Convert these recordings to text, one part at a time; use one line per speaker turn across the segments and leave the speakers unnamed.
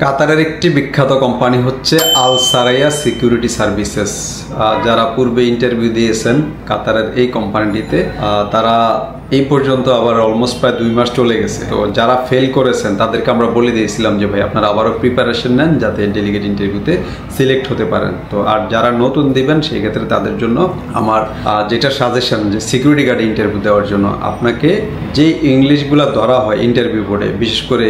কাতারের একটি বিখ্যাত কোম্পানি হচ্ছে আল সারাইয়া সিকিউরিটি সার্ভিসেস। যারা পূর্বে ইন্টারভিউ দিয়েছেন কাতারের এই কোম্পানিটিতে, তারা এই পর্যন্ত আবার অলমোস্ট প্রায় 2 মাস চলে গেছে। তো যারা ফেল করেছেন তাদেরকে আমরা বলে দিয়েছিলাম যে ভাই আপনারা আবারও প্রিপারেশন নেন যাতে ডেলিগেট ইন্টারভিউতে সিলেক্ট হতে পারেন। তো আর যারা নতুন দিবেন সেই ক্ষেত্রে তাদের জন্য আমার যেটা সাজেশন, যে সিকিউরিটি গার্ড ইন্টারভিউ দেওয়ার জন্য আপনাকে যে ইংলিশগুলো ধরা হয় ইন্টারভিউ বোর্ডে, বিশেষ করে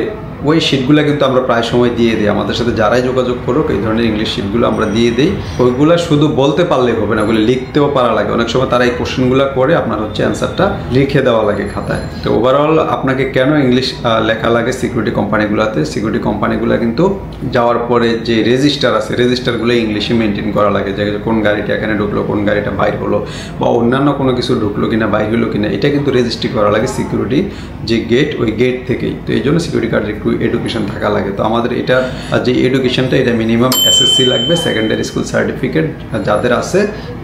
ওই শিটগুলো কিন্তু আমরা প্রায় সময় দিয়ে দিই। আমাদের সাথে যারাই যোগাযোগ করুক এই ধরনের ইংলিশ শিটগুলো আমরা দিয়ে দিই। ওইগুলো শুধু বলতে পারলেই হবে না, ওগুলো লিখতেও পারা লাগে। অনেক সময় তারা এই কোশ্চেনগুলো করে আপনার হচ্ছে অ্যান্সারটা লিখে দেওয়া লাগে খাতায়। তো ওভারঅল আপনাকে কেন ইংলিশ লেখা লাগে সিকিউরিটি কোম্পানিগুলোতে, সিকিউরিটি কোম্পানিগুলো কিন্তু যাওয়ার পরে যে রেজিস্টার আছে রেজিস্টারগুলো ইংলিশে মেনটেন করা লাগে, যে কোন গাড়িটা এখানে ঢুকলো, কোন গাড়িটা বাইর হলো, বা অন্যান্য কোনো কিছু ঢুকলো কিনা বাইর হলো কিনা, এটা কিন্তু রেজিস্ট্রি করা লাগে সিকিউরিটি যে গেট, ওই গেট থেকেই। তো এই জন্য সিকিউরিটি গার্ডের একটু এডুকেশন থাকা লাগে। তো আমাদের এটা যে এডুকেশনটা, এটা মিনিমাম এসএসসি লাগবে, সেকেন্ডারি স্কুল সার্টিফিকেট যাদের আছে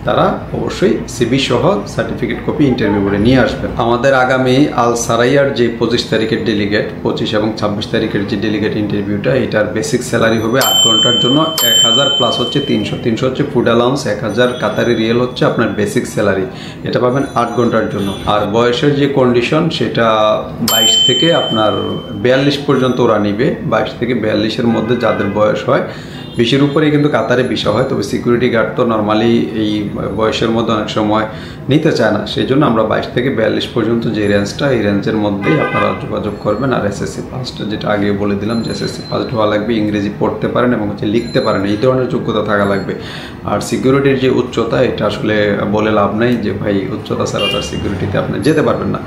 তারা অবশ্যই সিবি সহ সার্টিফিকেট কপি ইন্টারভিউ করে নিয়ে আসবেন। আমাদের আগামী আল সারাইয়ার যে 25 তারিখের ডেলিগেট, 25 এবং 26 তারিখের যে ডেলিগেট ইন্টারভিউটা, এটার বেসিক স্যালারি হবে 8 ঘন্টার জন্য 1000 প্লাস হচ্ছে 300 হচ্ছে ফুড অ্যালাউন্স, 1000 কাতারি রিয়েল হচ্ছে আপনার বেসিক স্যালারি। এটা পাবেন 8 ঘন্টার জন্য। আর বয়সের যে কন্ডিশন সেটা 22 থেকে আপনার 42 পর্যন্ত ওরা নিবে। 22 থেকে 42-এর মধ্যে যাদের বয়স হয়, 20-এর উপরেই কিন্তু কাতারে ভিসা হয়। তবে সিকিউরিটি গার্ড তো নর্মালি এই বয়সের মধ্যে অনেক সময় নিতে চায় না, সেই জন্য আমরা 22 থেকে 42 পর্যন্ত যে রেঞ্জটা, এই রেঞ্জের মধ্যেই আপনারা যোগাযোগ করবেন। আর এসএসসি পাসটা যেটা আগে বলে দিলাম যে এসএসসি পাস হওয়া লাগবে, ইংরেজি পড়তে পারেন এবং হচ্ছে লিখতে পারেন, এই ধরনের যোগ্যতা থাকা লাগবে। আর সিকিউরিটির যে উচ্চতা, এটা আসলে বলে লাভ নাই যে ভাই উচ্চতা ছাড়া তার সিকিউরিটিতে আপনি যেতে পারবেন না।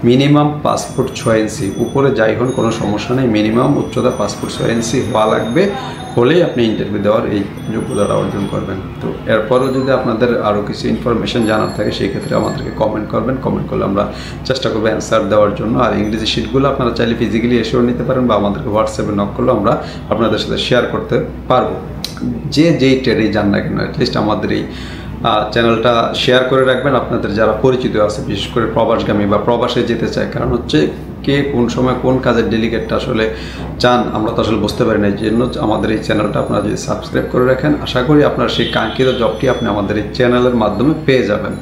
মিনিমাম 5 ফুট 6 ইঞ্চি, উপরে যাই হন কোনো সমস্যা নেই, মিনিমাম উচ্চতা 5 ফুট 6 ইঞ্চি হওয়া লাগবে, হলেই আপনি ইন্টারভিউ দেওয়ার এই যোগ্যতাটা অর্জন করবেন। তো এরপরও যদি আপনাদের আরও কিছু ইনফরমেশন জানার থাকে সেই ক্ষেত্রে আমাদেরকে কমেন্ট করবেন, কমেন্ট করলে আমরা চেষ্টা করবো অ্যান্সার দেওয়ার জন্য। আর ইংরেজি শিটগুলো আপনারা চাইলে ফিজিক্যালি এসেও নিতে পারেন, বা আমাদেরকে হোয়াটসঅ্যাপে নক করলেও আমরা আপনাদের সাথে শেয়ার করতে পারবো। যে যেই ট্রেডেই যান না কেন, অ্যাটলিস্ট আমাদের এই চ্যানেলটা শেয়ার করে রাখবেন আপনাদের যারা পরিচিত আছে, বিশেষ করে প্রবাসগামী বা প্রবাসে যেতে চায়। কারণ হচ্ছে কে কোন সময় কোন কাজের ডেলিগেটটা আসলে চান আমরা তো আসলে বুঝতে পারি না। এই জন্য আমাদের এই চ্যানেলটা আপনারা যদি সাবস্ক্রাইব করে রাখেন, আশা করি আপনার সেই কাঙ্ক্ষিত জবটি আপনি আমাদের এই চ্যানেলের মাধ্যমে পেয়ে যাবেন।